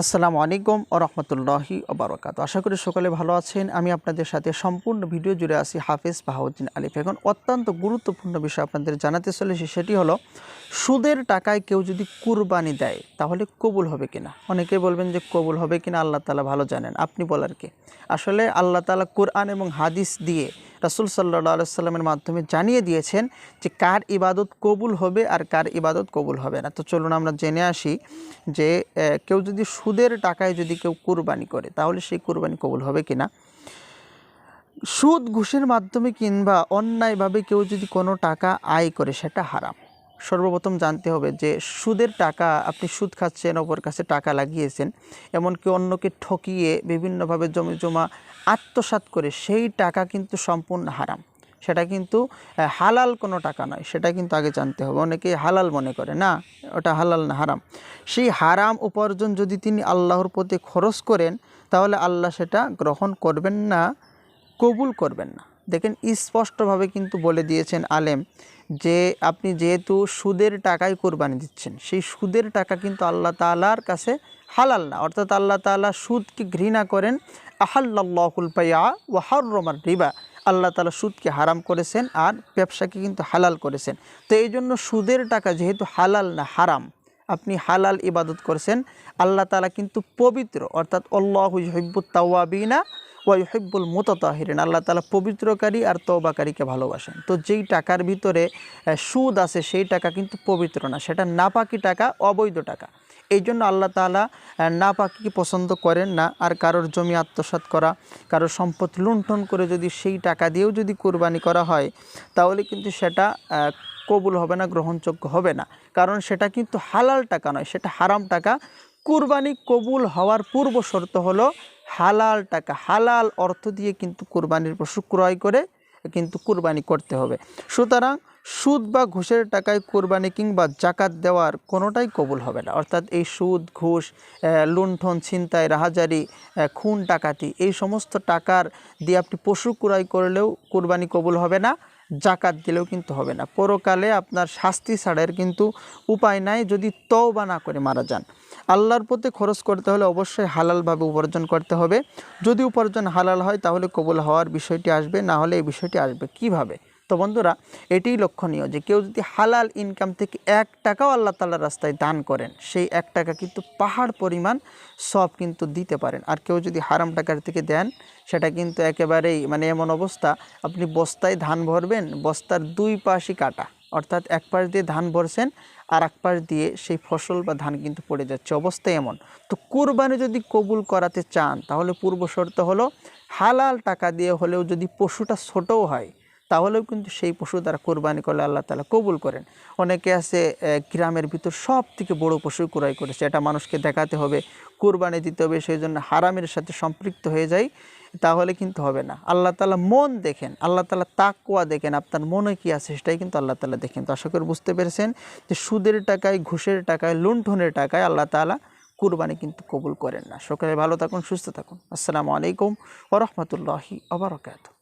আসসালামু আলাইকুম ওয়া রাহমাতুল্লাহি ওয়া বারাকাতুহু। আশা করি সকলে ভালো আছেন। আমি আপনাদের সাথে সম্পূর্ণ ভিডিও জুড়ে আছি হাফেজ বাহাউদ্দিন আলিফ। এখন অত্যন্ত গুরুত্বপূর্ণ বিষয় আপনাদের জানাতে চলেছি, সেটি হলো সুদের টাকায় কেউ যদি কুরবানি দেয় তাহলে কবুল হবে কিনা। অনেকে বলবেন যে কবুল হবে কিনা আল্লাহ তাআলা ভালো জানেন, আপনি বলার কি। আসলে আল্লাহ তাআলা কোরআন এবং হাদিস দিয়ে রাসূল সাল্লাল্লাহু আলাইহি সাল্লামের মাধ্যমে জানিয়ে দিয়েছেন যে কার ইবাদত কবুল হবে আর কার ইবাদত কবুল হবে না। তো চলুন আমরা জেনে আসি যে কেউ যদি সুদের টাকায় যদি কেউ কুরবানি করে তাহলে সেই কুরবানি কবুল হবে কিনা। সুদ ঘুষের মাধ্যমে কিংবা অন্যায়ভাবে কেউ যদি কোনো টাকা আয় করে সেটা হারাম। সর্বপ্রথম জানতে হবে যে সুদের টাকা, আপনি সুদ খাচ্ছেন, অপর কাছে টাকা লাগিয়েছেন, এমনকি অন্যকে ঠকিয়ে বিভিন্নভাবে জমি জমা আত্মসাৎ করে সেই টাকা কিন্তু সম্পূর্ণ হারাম। সেটা কিন্তু হালাল কোনো টাকা নয়, সেটা কিন্তু আগে জানতে হবে। অনেকে হালাল মনে করে, না, ওটা হালাল না, হারাম। সেই হারাম উপার্জন যদি তিনি আল্লাহর পথে খরচ করেন তাহলে আল্লাহ সেটা গ্রহণ করবেন না, কবুল করবেন না। দেখেন স্পষ্টভাবে কিন্তু বলে দিয়েছেন আলেম যে আপনি যেহেতু সুদের টাকায় কোরবানি দিচ্ছেন, সেই সুদের টাকা কিন্তু আল্লাহ তাআলার কাছে হালাল না। অর্থাৎ আল্লাহ তাআলা সুদকে ঘৃণা করেন। আহাল্লাল্লাহুল বাইআ ওয়া হাররামার রিবা, আল্লাহ তাআলা সুদকে হারাম করেছেন আর ব্যবসাকে কিন্তু হালাল করেছেন। তো এই জন্য সুদের টাকা যেহেতু হালাল না, হারাম, আপনি হালাল ইবাদত করছেন। আল্লাহ তাআলা কিন্তু পবিত্র, অর্থাৎ আল্লাহু ইউহিব্বুত তাওয়াবিনা ওয়া ইউহিব্বুল মুতাতাহিরিন, আল্লাহ তাআলা পবিত্রকারী আর তওবাকারীকে ভালোবাসেন। তো যেই টাকার ভিতরে সুদ আছে সেই টাকা কিন্তু পবিত্র না, সেটা নাপাকি টাকা, অবৈধ টাকা। এই জন্য আল্লাহ তাআলা নাপাকিকে পছন্দ করেন না। আর কারোর জমি আত্মসাৎ করা, কারোর সম্পদ লুণ্ঠন করে যদি সেই টাকা দিয়েও যদি কুরবানি করা হয় তাহলে কিন্তু সেটা কবুল হবে না, গ্রহণযোগ্য হবে না। কারণ সেটা কিন্তু হালাল টাকা নয়, সেটা হারাম টাকা। কুরবানি কবুল হওয়ার পূর্ব শর্ত হলো হালাল টাকা, হালাল অর্থ দিয়ে কিন্তু কুরবানির পশু ক্রয় করে কিন্তু কুরবানি করতে হবে। সুতরাং সুদ বা ঘুষের টাকায় কুরবানি কিংবা জাকাত দেওয়ার কোনোটাই কবুল হবে না। অর্থাৎ এই সুদ, ঘুষ, লুণ্ঠন, ছিনতাই, রাহাজারি, খুন, ডাকাতি, এই সমস্ত টাকার দিয়ে আপনি পশু ক্রয় করলেও কুরবানি কবুল হবে না, জাকাত দিলেও কিন্তু হবে না। পরকালে আপনার শাস্তি ছাড়ার কিন্তু উপায় নাই যদি তওবা না করে মারা যান। আল্লাহর পথে খরচ করতে হলে অবশ্যই হালালভাবে উপার্জন করতে হবে। যদি উপার্জন হালাল হয় তাহলে কবুল হওয়ার বিষয়টি আসবে, না হলে এই বিষয়টি আসবে কিভাবে। তো বন্ধুরা, এটিই লক্ষণীয় যে কেউ যদি হালাল ইনকাম থেকে 1 টাকাও আল্লাহ তাআলার রাস্তায় দান করেন, সেই 1 টাকা কিন্তু পাহাড় পরিমাণ সব কিন্তু দিতে পারেন। আর কেউ যদি হারাম টাকার থেকে দেন সেটা কিন্তু একেবারেই এমন অবস্থা, আপনি বস্তায় ধান ভরবেন, বস্তার 2 পাশই কাটা, অর্থাৎ এক পাশ দিয়ে ধান ভরছেন আর এক পাশ দিয়ে সেই ফসল বা ধান কিন্তু পড়ে যাচ্ছে, অবস্থায় এমন। তো কুরবানি যদি কবুল করাতে চান তাহলে পূর্ব শর্ত হলো হালাল টাকা দিয়ে হলেও যদি পশুটা ছোটও হয় তাহলেও কিন্তু সেই পশু দ্বারা কোরবানি করলে আল্লাহ তাআলা কবুল করেন। অনেকে আছে গ্রামের ভিতর সব থেকে বড় পশু ক্রয় করেছে, এটা মানুষকে দেখাতে হবে, কোরবানি দিতে হবে, সেই জন্য হারামের সাথে সম্পৃক্ত হয়ে যায়, তাহলে কিন্তু হবে না। আল্লাহ তাআলা মন দেখেন, আল্লাহ তাআলা তাকওয়া দেখেন, আপনার মনে কি আছে সেটাই কিন্তু আল্লাহ তাআলা দেখেন। তো আশা করি বুঝতে পেরেছেন যে সুদের টাকায়, ঘুষের টাকায়, লুণ্ঠনের টাকায় আল্লাহ তাআলা কুরবানি কিন্তু কবুল করেন না। সকলে ভালো থাকুন, সুস্থ থাকুন। আসসালামু আলাইকুম ওয়া রাহমাতুল্লাহি ওয়া বারাকাতুহু।